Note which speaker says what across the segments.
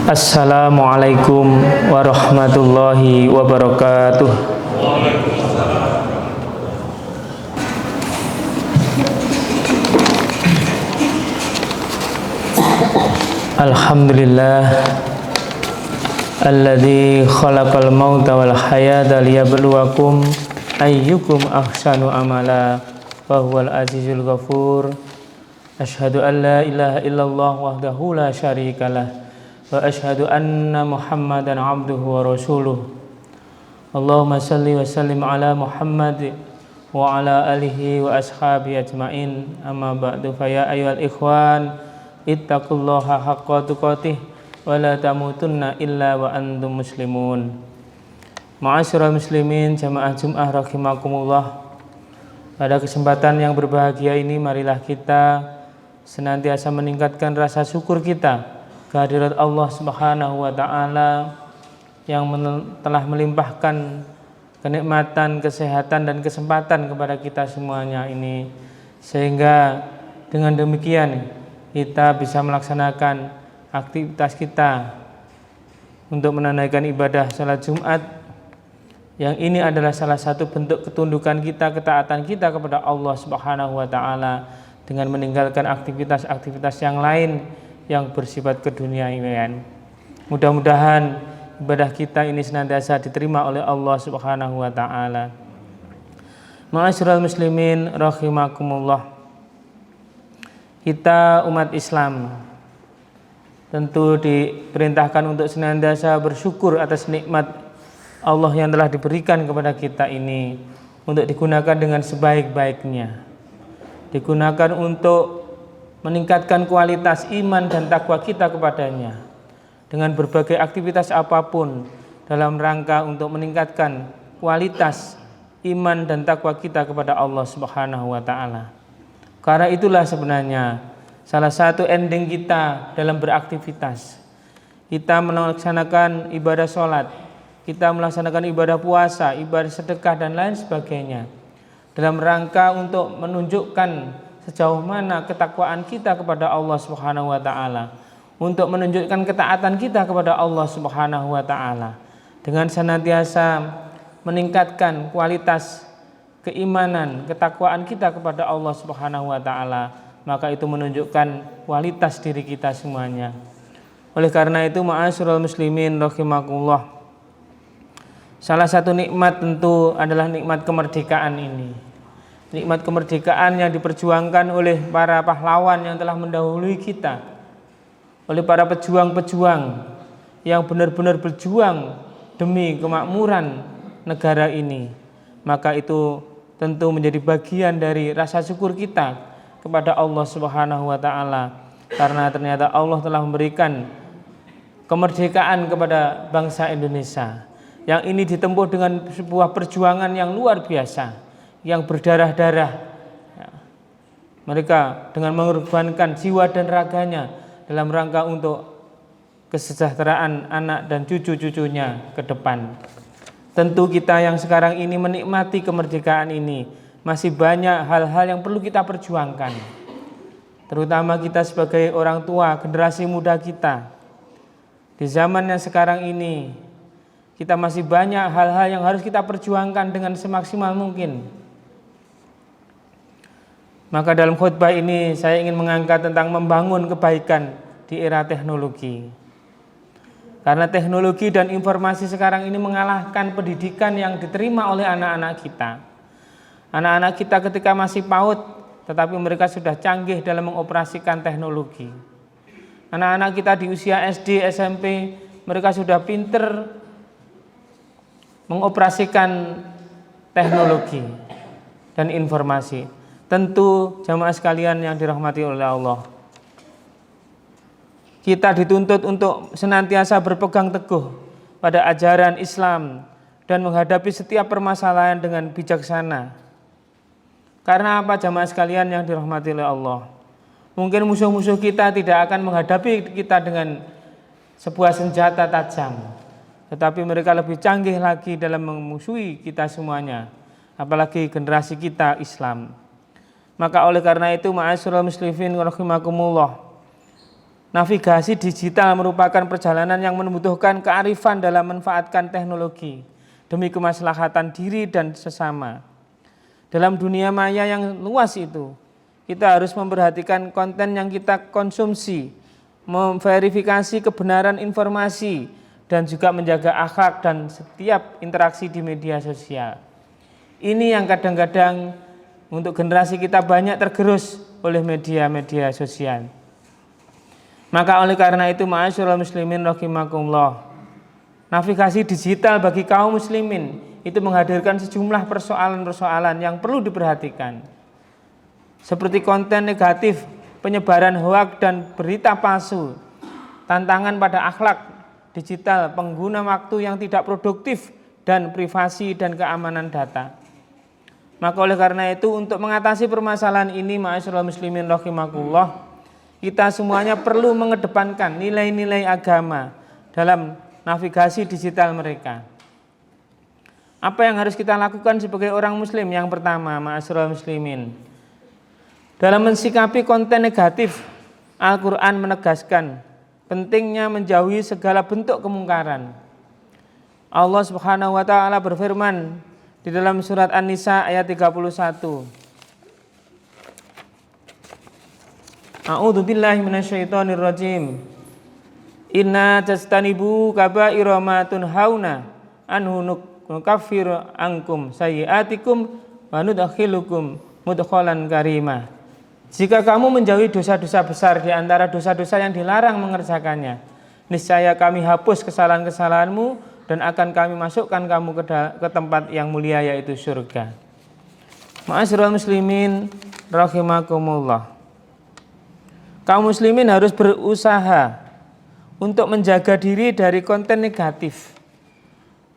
Speaker 1: Assalamualaikum warahmatullahi wabarakatuh. Alhamdulillah alladzi khalaqal mauta wal hayata liyabluwakum ayyukum ahsanu amala wa huwal azizul ghafur. Asyhadu an la ilaha illallah wahdahu la syarikalah wa asyhadu anna Muhammadan abduhu wa rasuluh. Allahumma salli wa sallim ala Muhammad wa ala alihi wa ashabihi ajmain. Amma ba'du, fa ya ayyuhal ikhwan ittaqullaha haqqa tuqatih wa la tamutunna illa wa antum muslimun. Ma'asyiral muslimin jamaah Jumat rahimakumullah. Pada kesempatan yang berbahagia ini, marilah kita senantiasa meningkatkan rasa syukur kita kehadirat Allah Subhanahu wa taala yang telah melimpahkan kenikmatan, kesehatan dan kesempatan kepada kita semuanya ini, sehingga dengan demikian kita bisa melaksanakan aktivitas kita untuk menunaikan ibadah salat Jumat, yang ini adalah salah satu bentuk ketundukan kita, ketaatan kita kepada Allah Subhanahu wa taala dengan meninggalkan aktivitas-aktivitas yang lain yang bersifat keduniaan. Mudah-mudahan ibadah kita ini senantiasa diterima oleh Allah Subhanahu wa taala. Ma'asyiral muslimin rahimakumullah. Kita umat Islam tentu diperintahkan untuk senantiasa bersyukur atas nikmat Allah yang telah diberikan kepada kita ini, untuk digunakan dengan sebaik-baiknya, digunakan untuk meningkatkan kualitas iman dan takwa kita kepadanya dengan berbagai aktivitas apapun dalam rangka untuk meningkatkan kualitas iman dan takwa kita kepada Allah Subhanahu wa taala. Karena itulah sebenarnya salah satu ending kita dalam beraktivitas. Kita melaksanakan ibadah sholat, kita melaksanakan ibadah puasa, ibadah sedekah dan lain sebagainya, dalam rangka untuk menunjukkan sejauh mana ketakwaan kita kepada Allah Subhanahu wa taala, untuk menunjukkan ketaatan kita kepada Allah Subhanahu wa taala dengan senantiasa meningkatkan kualitas keimanan, ketakwaan kita kepada Allah Subhanahu wa taala, maka itu menunjukkan kualitas diri kita semuanya. Oleh karena itu, ma'asyiral muslimin rahimakumullah, salah satu nikmat tentu adalah nikmat kemerdekaan ini. Nikmat kemerdekaan yang diperjuangkan oleh para pahlawan yang telah mendahului kita, oleh para pejuang-pejuang yang benar-benar berjuang demi kemakmuran negara ini. Maka itu tentu menjadi bagian dari rasa syukur kita kepada Allah Subhanahu wa taala, karena ternyata Allah telah memberikan kemerdekaan kepada bangsa Indonesia, yang ini ditempuh dengan sebuah perjuangan yang luar biasa, yang berdarah-darah. Mereka dengan mengorbankan jiwa dan raganya dalam rangka untuk kesejahteraan anak dan cucu-cucunya ke depan. Tentu kita yang sekarang ini menikmati kemerdekaan ini, masih banyak hal-hal yang perlu kita perjuangkan, terutama kita sebagai orang tua, generasi muda kita. Di zaman yang sekarang ini, kita masih banyak hal-hal yang harus kita perjuangkan dengan semaksimal mungkin. Maka dalam khutbah ini saya ingin mengangkat tentang membangun kebaikan di era teknologi. Karena teknologi dan informasi sekarang ini mengalahkan pendidikan yang diterima oleh anak-anak kita. Anak-anak kita ketika masih PAUD, tetapi mereka sudah canggih dalam mengoperasikan teknologi. Anak-anak kita di usia SD, SMP, mereka sudah pinter mengoperasikan teknologi dan informasi. Tentu jamaah sekalian yang dirahmati oleh Allah, kita dituntut untuk senantiasa berpegang teguh pada ajaran Islam dan menghadapi setiap permasalahan dengan bijaksana. Karena apa jamaah sekalian yang dirahmati oleh Allah? Mungkin musuh-musuh kita tidak akan menghadapi kita dengan sebuah senjata tajam, tetapi mereka lebih canggih lagi dalam memusuhi kita semuanya, apalagi generasi kita Islam. Maka oleh karena itu, ma'asyiral muslimin rahimakumullah, Navigasi digital merupakan perjalanan yang membutuhkan kearifan dalam memanfaatkan teknologi demi kemaslahatan diri dan sesama. Dalam dunia maya yang luas itu, kita harus memperhatikan konten yang kita konsumsi, memverifikasi kebenaran informasi, dan juga menjaga akhlak dan setiap interaksi di media sosial. Ini yang kadang-kadang untuk generasi kita banyak tergerus oleh media-media sosial. Maka oleh karena itu, ma'asyiral muslimin rahimakumullah, navigasi digital bagi kaum muslimin itu menghadirkan sejumlah persoalan-persoalan yang perlu diperhatikan. Seperti konten negatif, penyebaran hoak dan berita palsu, tantangan pada akhlak digital, pengguna waktu yang tidak produktif, dan privasi dan keamanan data. Maka oleh karena itu, untuk mengatasi permasalahan ini, ma'asyiral muslimin rahimakumullah, kita semuanya perlu mengedepankan nilai-nilai agama dalam navigasi digital mereka. Apa yang harus kita lakukan sebagai orang muslim? Yang pertama, ma'asyiral muslimin, dalam mensikapi konten negatif, Al-Quran menegaskan pentingnya menjauhi segala bentuk kemungkaran. Allah Subhanahu wa ta'ala berfirman di dalam surat An-Nisa ayat 31. A'udzu billahi minasyaitonir rajim. Inna tajtanibu kaba'ira ma tunhauna anhu nukaffir ankum sayyi'atikum wa nudkhilukum mudkhalan karimah. Jika kamu menjauhi dosa-dosa besar di antara dosa-dosa yang dilarang mengerjakannya, niscaya kami hapus kesalahan-kesalahanmu dan akan kami masukkan kamu ke tempat yang mulia, yaitu surga. Ma'asyiral muslimin rahimakumullah, kaum muslimin harus berusaha untuk menjaga diri dari konten negatif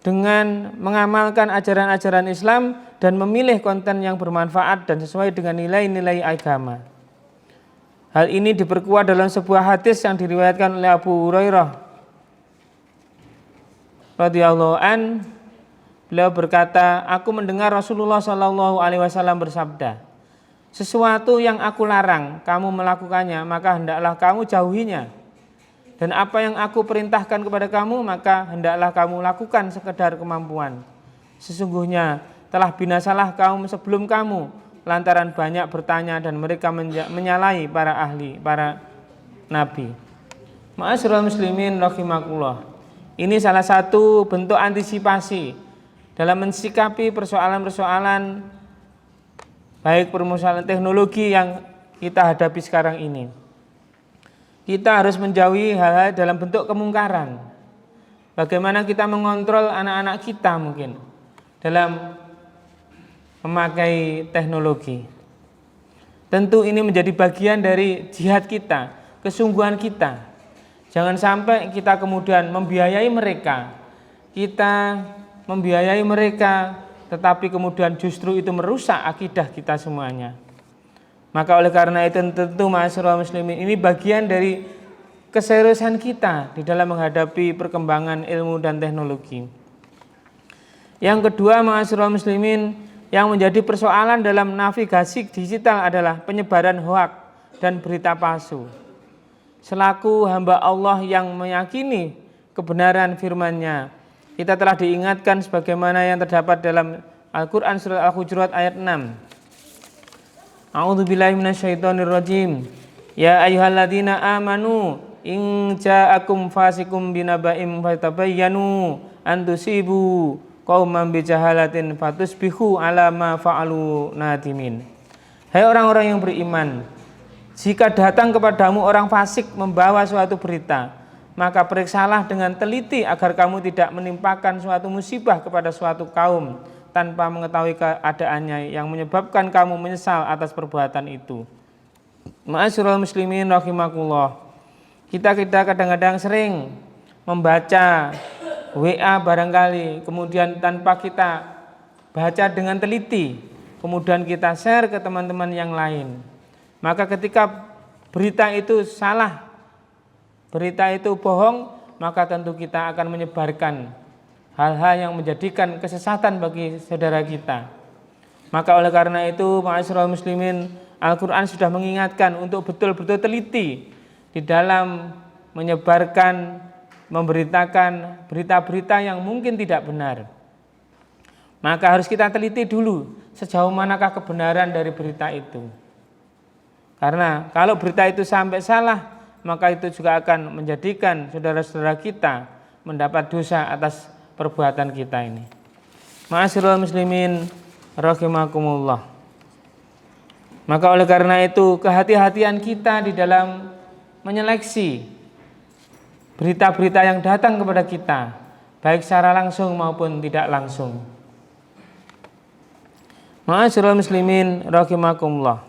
Speaker 1: dengan mengamalkan ajaran-ajaran Islam dan memilih konten yang bermanfaat dan sesuai dengan nilai-nilai agama. Hal ini diperkuat dalam sebuah hadis yang diriwayatkan oleh Abu Hurairah radhiyallahu an. Beliau berkata, aku mendengar Rasulullah Shallallahu alaihi wasallam bersabda, sesuatu yang aku larang, kamu melakukannya, maka hendaklah kamu jauhinya. Dan apa yang aku perintahkan kepada kamu, maka hendaklah kamu lakukan sekedar kemampuan. Sesungguhnya telah binasalah kaum sebelum kamu, lantaran banyak bertanya dan mereka menyalahi para ahli, para nabi. Ma'asyiral muslimin rahimakumullah, ini salah satu bentuk antisipasi dalam mensikapi persoalan-persoalan baik permasalahan teknologi yang kita hadapi sekarang ini. Kita harus menjauhi hal-hal dalam bentuk kemungkaran. Bagaimana kita mengontrol anak-anak kita mungkin dalam memakai teknologi. Tentu ini menjadi bagian dari jihad kita, kesungguhan kita. Jangan sampai kita kemudian membiayai mereka. Kita membiayai mereka, tetapi kemudian justru itu merusak akidah kita semuanya. Maka oleh karena itu tentu ma'asyiral muslimin, ini bagian dari keseriusan kita di dalam menghadapi perkembangan ilmu dan teknologi. Yang kedua, ma'asyiral muslimin, yang menjadi persoalan dalam navigasi digital adalah penyebaran hoak dan berita palsu. Selaku hamba Allah yang meyakini kebenaran firman-Nya, kita telah diingatkan sebagaimana yang terdapat dalam Al-Quran surat Al-Hujurat ayat 6. A'udzubillahi minasyaitonirrajim. Ya ayyuhalladzina amanu in ja'akum fasikum binaba'im fatabayyanu an tusibu qauman bijahalatin fatusbihu ala ma fa'alu nadimin. Hai orang-orang yang beriman, jika datang kepadamu orang fasik membawa suatu berita, maka periksalah dengan teliti agar kamu tidak menimpakan suatu musibah kepada suatu kaum tanpa mengetahui keadaannya yang menyebabkan kamu menyesal atas perbuatan itu. Ma'asyiral muslimin rahimakumullah, kita kadang-kadang sering membaca WA barangkali, kemudian tanpa kita baca dengan teliti, kemudian kita share ke teman-teman yang lain. Maka ketika berita itu salah, berita itu bohong, maka tentu kita akan menyebarkan hal-hal yang menjadikan kesesatan bagi saudara kita. Maka oleh karena itu, ma'asyiral muslimin, Al-Quran sudah mengingatkan untuk betul-betul teliti di dalam menyebarkan, memberitakan berita-berita yang mungkin tidak benar. Maka harus kita teliti dulu sejauh manakah kebenaran dari berita itu. Karena kalau berita itu sampai salah, maka itu juga akan menjadikan saudara-saudara kita mendapat dosa atas perbuatan kita ini. Ma'asyiral muslimin rahimakumullah. Maka oleh karena itu kehati-hatian kita di dalam menyeleksi berita-berita yang datang kepada kita, baik secara langsung maupun tidak langsung. Ma'asyiral muslimin rahimakumullah.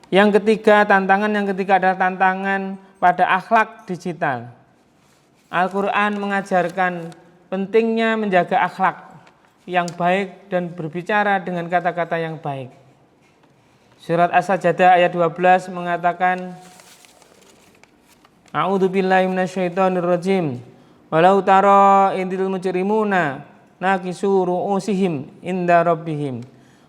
Speaker 1: Yang ketiga, tantangan yang ketiga adalah tantangan pada akhlak digital. Al-Quran mengajarkan pentingnya menjaga akhlak yang baik dan berbicara dengan kata-kata yang baik. Surat As-Sajdah ayat 12 mengatakan, A'udzubillahi minasyaitonirrajim. Walau tara idil mujrimuna nakisu ru'usihim inda rabbihim.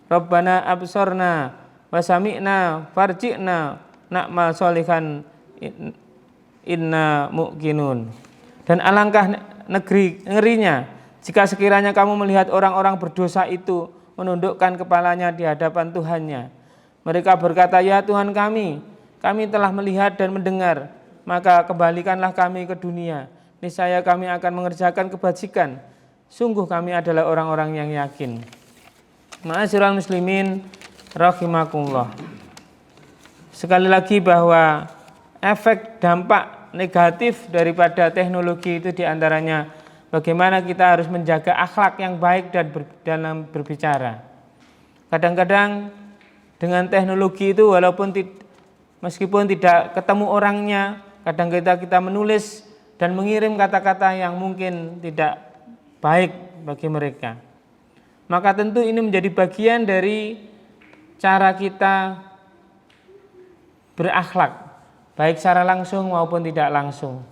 Speaker 1: Rabbana absorna wasami'na farji'na na'mal sholihan inna muqinun. Dan alangkah ngerinya jika sekiranya kamu melihat orang-orang berdosa itu menundukkan kepalanya di hadapan Tuhannya. Mereka berkata, ya Tuhan kami telah melihat dan mendengar, maka kembalikanlah kami ke dunia. Niscaya kami akan mengerjakan kebajikan. Sungguh kami adalah orang-orang yang yakin. Ma'asyiral muslimin rahimakumullah. Sekali lagi bahwa efek dampak negatif daripada teknologi itu diantaranya bagaimana kita harus menjaga akhlak yang baik dan dalam berbicara. Kadang-kadang dengan teknologi itu walaupun meskipun tidak ketemu orangnya, kadang kita menulis dan mengirim kata-kata yang mungkin tidak baik bagi mereka. Maka tentu ini menjadi bagian dari cara kita berakhlak, baik secara langsung maupun tidak langsung.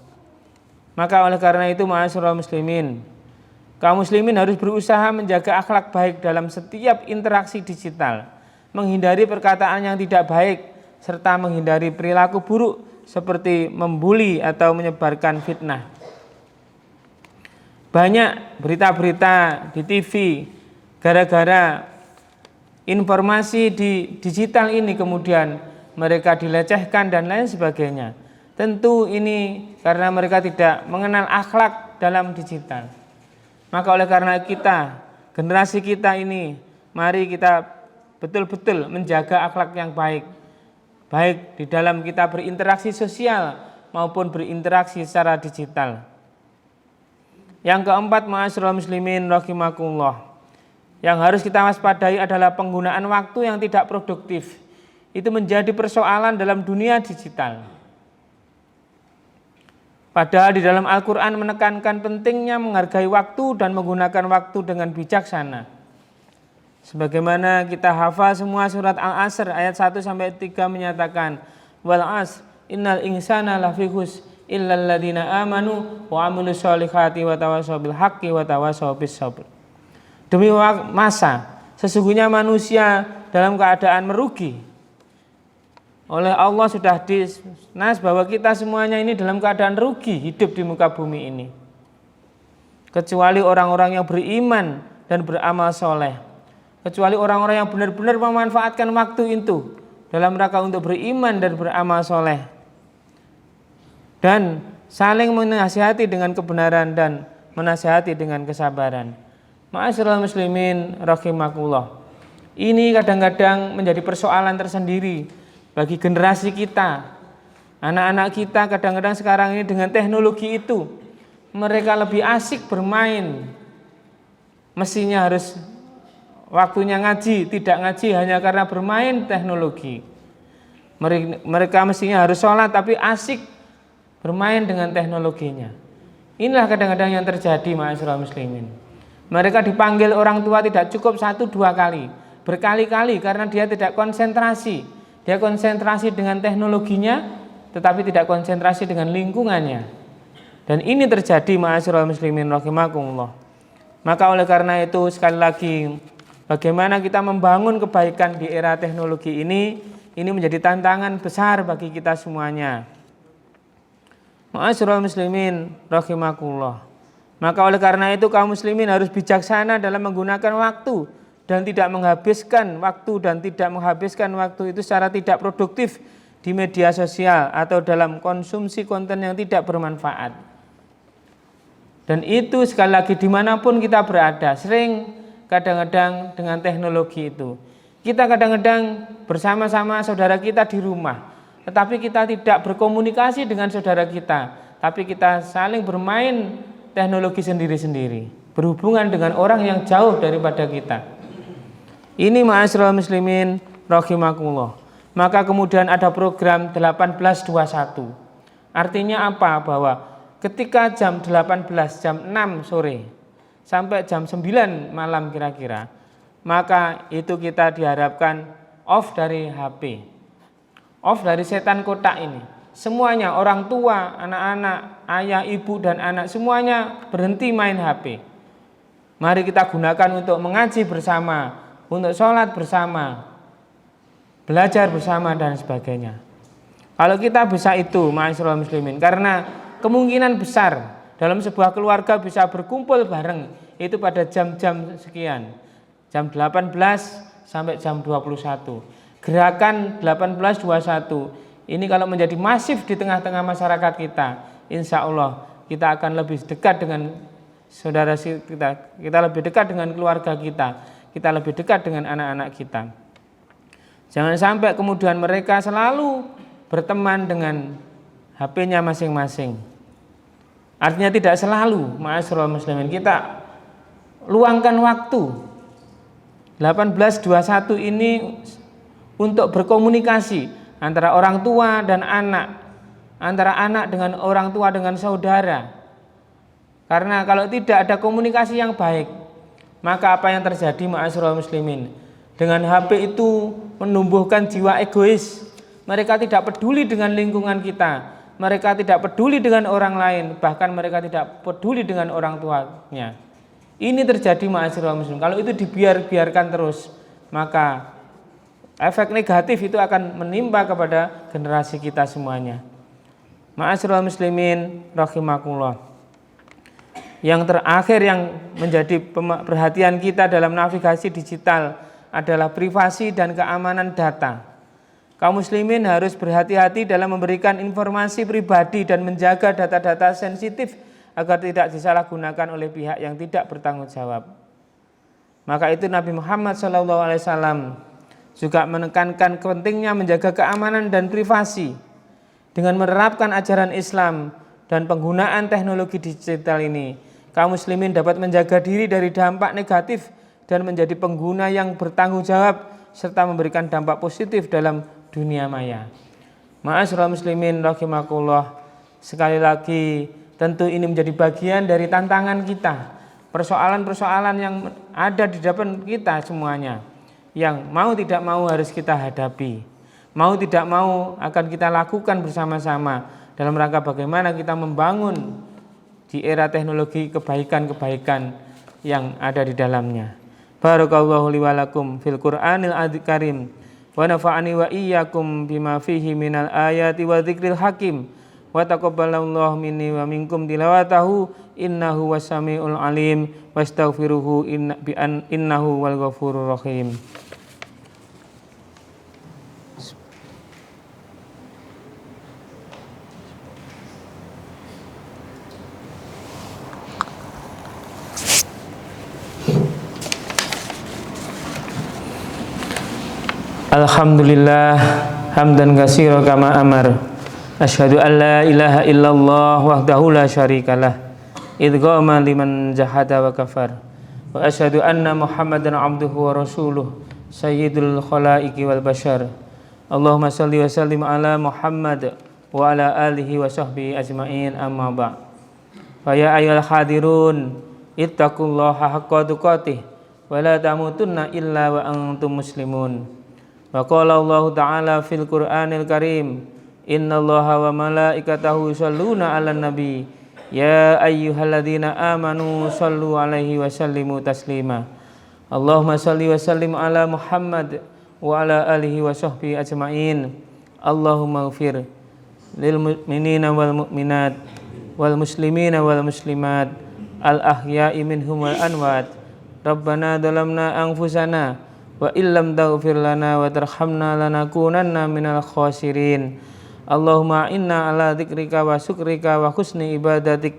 Speaker 1: Maka oleh karena itu ma'asyiral muslimin, kaum muslimin harus berusaha menjaga akhlak baik dalam setiap interaksi digital, menghindari perkataan yang tidak baik, serta menghindari perilaku buruk seperti membuli atau menyebarkan fitnah. Banyak berita-berita di TV gara-gara informasi di digital ini kemudian mereka dilecehkan dan lain sebagainya. Tentu ini karena mereka tidak mengenal akhlak dalam digital. Maka oleh karena kita, generasi kita ini, mari kita betul-betul menjaga akhlak yang baik. Baik di dalam kita berinteraksi sosial maupun berinteraksi secara digital. Yang keempat, ma'asyiral muslimin rahimakumullah, yang harus kita waspadai adalah penggunaan waktu yang tidak produktif. Itu menjadi persoalan dalam dunia digital. Padahal di dalam Al-Quran menekankan pentingnya menghargai waktu dan menggunakan waktu dengan bijaksana. Sebagaimana kita hafal semua surat Al-Asr ayat 1-3 menyatakan, wal asr innal insana lafi khusr illal ladzina amanu wa amilus solihati wa tawassaw bil haqqi wa tawassaw bis sabr. Demi masa, sesungguhnya manusia dalam keadaan merugi. Oleh Allah sudah dinas bahwa kita semuanya ini dalam keadaan rugi hidup di muka bumi ini. Kecuali orang-orang yang beriman dan beramal soleh. Kecuali orang-orang yang benar-benar memanfaatkan waktu itu dalam rangka untuk beriman dan beramal soleh. Dan saling menasihati dengan kebenaran dan menasihati dengan kesabaran. Ma'asyiral muslimin rahimakumullah. Ini kadang-kadang menjadi persoalan tersendiri bagi generasi kita. Anak-anak kita kadang-kadang sekarang ini dengan teknologi itu mereka lebih asik bermain. Mestinya harus waktunya ngaji, tidak ngaji hanya karena bermain teknologi. Mereka mestinya harus sholat tapi asik bermain dengan teknologinya. Inilah kadang-kadang yang terjadi ma'asyiral muslimin. Mereka dipanggil orang tua tidak cukup 1-2 kali, berkali-kali karena dia tidak konsentrasi. Dia konsentrasi dengan teknologinya, tetapi tidak konsentrasi dengan lingkungannya. Dan ini terjadi ma'asyiral muslimin rahimakumullah. Maka oleh karena itu sekali lagi, bagaimana kita membangun kebaikan di era teknologi ini menjadi tantangan besar bagi kita semuanya. Ma'asyiral muslimin rahimakumullah. Maka oleh karena itu kaum muslimin harus bijaksana dalam menggunakan waktu dan tidak menghabiskan waktu itu secara tidak produktif di media sosial atau dalam konsumsi konten yang tidak bermanfaat. Dan itu sekali lagi dimanapun kita berada, sering kadang-kadang dengan teknologi itu. Kita kadang-kadang bersama-sama saudara kita di rumah, tetapi kita tidak berkomunikasi dengan saudara kita, tapi kita saling bermain teknologi sendiri-sendiri, berhubungan dengan orang yang jauh daripada kita. Ini ma'asyiral muslimin rahimakumullah. Maka kemudian ada program 1821. Artinya apa? Bahwa ketika jam 18, jam 6 sore sampai jam 9 malam kira-kira, maka itu kita diharapkan off dari HP, off dari setan kotak ini. Semuanya, orang tua, anak-anak, ayah, ibu, dan anak, semuanya berhenti main HP. Mari kita gunakan untuk mengaji bersama, untuk sholat bersama, belajar bersama, dan sebagainya. Kalau kita bisa itu, ma'asyiral muslimin, karena kemungkinan besar dalam sebuah keluarga bisa berkumpul bareng itu pada jam-jam sekian, jam 18 sampai jam 21. Gerakan 1821 ini kalau menjadi masif di tengah-tengah masyarakat kita, insya Allah kita akan lebih dekat dengan saudara kita lebih dekat dengan keluarga kita lebih dekat dengan anak-anak kita. Jangan sampai kemudian mereka selalu berteman dengan HP-nya masing-masing. Artinya tidak selalu, ma'asyiral muslimin, kita luangkan waktu 1821 ini untuk berkomunikasi antara orang tua dan anak, antara anak dengan orang tua dengan saudara. Karena kalau tidak ada komunikasi yang baik, maka apa yang terjadi, ma'asyiral muslimin? Dengan HP itu menumbuhkan jiwa egois. Mereka tidak peduli dengan lingkungan kita, mereka tidak peduli dengan orang lain, bahkan mereka tidak peduli dengan orang tuanya. Ini terjadi, ma'asyiral muslimin. Kalau itu dibiarkan terus, maka efek negatif itu akan menimpa kepada generasi kita semuanya. Ma'asyiral muslimin rahimakumullah. Yang terakhir yang menjadi perhatian kita dalam navigasi digital adalah privasi dan keamanan data. Kaum muslimin harus berhati-hati dalam memberikan informasi pribadi dan menjaga data-data sensitif agar tidak disalahgunakan oleh pihak yang tidak bertanggung jawab. Maka itu Nabi Muhammad SAW juga menekankan pentingnya menjaga keamanan dan privasi dengan menerapkan ajaran Islam dan penggunaan teknologi digital ini. Kaum muslimin dapat menjaga diri dari dampak negatif dan menjadi pengguna yang bertanggung jawab serta memberikan dampak positif dalam dunia maya. Ma'asyiral muslimin rahimakumullah, sekali lagi tentu ini menjadi bagian dari tantangan kita, persoalan-persoalan yang ada di depan kita semuanya, yang mau tidak mau harus kita hadapi, mau tidak mau akan kita lakukan bersama-sama dalam rangka bagaimana kita membangun di era teknologi kebaikan-kebaikan yang ada di dalamnya. Barakallahu li wa lakum fil Qur'anil Karim wa nafa'ani wa iyyakum bima fihi minal ayati wa dzikril hakim wa taqabbalallahu minni wa minkum tilawatahu innahu was-sami'ul alim wastaghfiruhu innahu wal ghafurur rahim. Alhamdulillah hamdan katsiran kama amar. Asyhadu an la ilaha illallah wahdahu la syarikalah idghama liman jahada wa kafar. Wa asyhadu anna Muhammadan abduhu wa rasuluh sayyidul khalaiqi wal bashar. Allahumma shalli wa sallim ala Muhammad wa ala alihi wa sahbihi ajmain, amma ba'. Fa ya ayyuhal hadirun ittaqullaha haqqa tuqatih wa la tamutunna illa wa antum muslimun. Wa qala Allah ta'ala fil Qur'anil Karim innallaha wa malaikatahu yusholluna 'alan nabi ya ayyuhalladzina amanu shallu 'alaihi wa sallimu taslima. Allahumma shalli wa sallim ala Muhammad wa ala alihi wa sahbihi ajmain. Allahumma ighfir lil mu'minina wal mu'minat wal muslimina wal muslimat al ahya'i minhum wal amwat. Rabbana dhalamna anfusana wa illam taghfir lana wa tarhamna lanakunanna minal khasirin. Allahumma inna ala dzikrika wa syukrika wa husni ibadatik.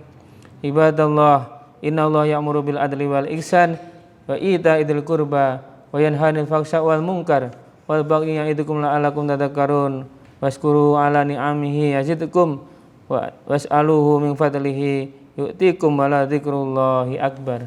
Speaker 1: Ibadallah, innallaha ya'muru bil adli wal ihsan wa ita'idil qurba wa yanha 'anil fahsya'i wal munkar wal baghi ya'idukum la'allakum tadhakkarun. Waskuru ala ni'amihi yazidkum was'aluhu min fadlihi yu'tikum wa la dzikrullahi akbar.